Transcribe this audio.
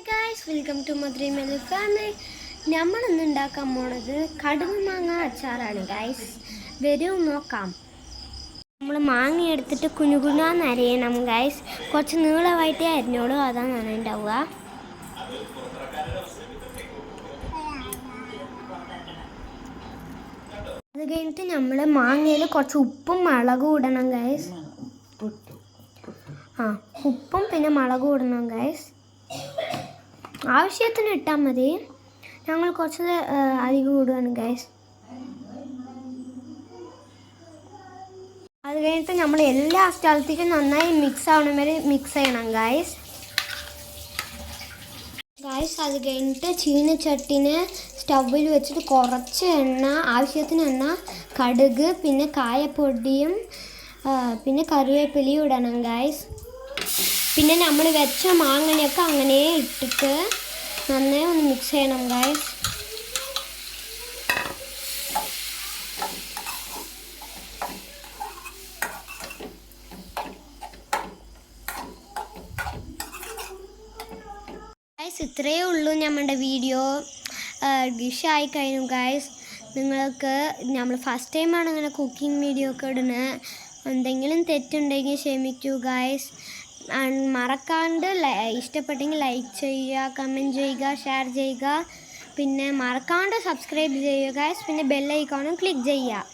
guys, welcome to my Dream family. നമ്മൾ ഇന്ന് ഉണ്ടാക്കാൻ പോണത് കടുക് മാങ്ങ അച്ചാറാണ് ഗൈസ്. വരും നോക്കാം. നമ്മൾ മാങ്ങ എടുത്തിട്ട് കുനുകുനാന്ന് അരിയണം ഗൈസ്. കുറച്ച് നീളമായിട്ടേ അരിഞ്ഞോളൂ, അതാണ് ഉണ്ടാവുക. അത് കഴിഞ്ഞിട്ട് നമ്മൾ മാങ്ങയിൽ കുറച്ച് ഉപ്പും മുളകും ഇടണം ഗൈസ്. ഉപ്പും പിന്നെ മുളകും ഇടണം ഗൈസ്. ആവശ്യത്തിന് ഇട്ടാൽ മതി. ഞങ്ങൾ കുറച്ച് അധികം ഇടുകയാണ് ഗൈസ്. അത് കഴിഞ്ഞിട്ട് നമ്മൾ എല്ലാ സ്ഥലത്തേക്കും നന്നായി മിക്സ് ആവണ വരെ മിക്സ് ചെയ്യണം ഗൈസ്. അത് കഴിഞ്ഞിട്ട് ചീനച്ചട്ടിനെ സ്റ്റൗവിൽ വെച്ചിട്ട് കുറച്ച് എണ്ണ, ആവശ്യത്തിന് എണ്ണ, കടുക്, പിന്നെ കായപ്പൊടിയും പിന്നെ കറിവേപ്പിലയും ഇടണം ഗൈസ്. പിന്നെ നമ്മൾ വെച്ച മാങ്ങനെയൊക്കെ അങ്ങനെ ഇട്ടിട്ട് നന്നായി ഒന്ന് മിക്സ് ചെയ്യണം ഗൈസ്. ഇത്രയേ ഉള്ളൂ നമ്മുടെ വീഡിയോ. ഡിഷായി കഴിഞ്ഞു ഗൈസ്. നിങ്ങൾക്ക് നമ്മൾ ഫസ്റ്റ് ടൈമാണ് അങ്ങനെ കുക്കിംഗ് വീഡിയോ ഒക്കെ ഇടുന്നത്. എന്തെങ്കിലും തെറ്റുണ്ടെങ്കിൽ ക്ഷമിക്കൂ ഗൈസ്. മറക്കാണ്ട് ഇഷ്ടപ്പെട്ടെങ്കിൽ ലൈക്ക് ചെയ്യുക, കമൻറ്റ് ചെയ്യുക, ഷെയർ ചെയ്യുക. പിന്നെ മറക്കാണ്ട് സബ്സ്ക്രൈബ് ചെയ്യുക ഗൈസ്. പിന്നെ ബെൽ ഐക്കോണും ക്ലിക്ക് ചെയ്യുക.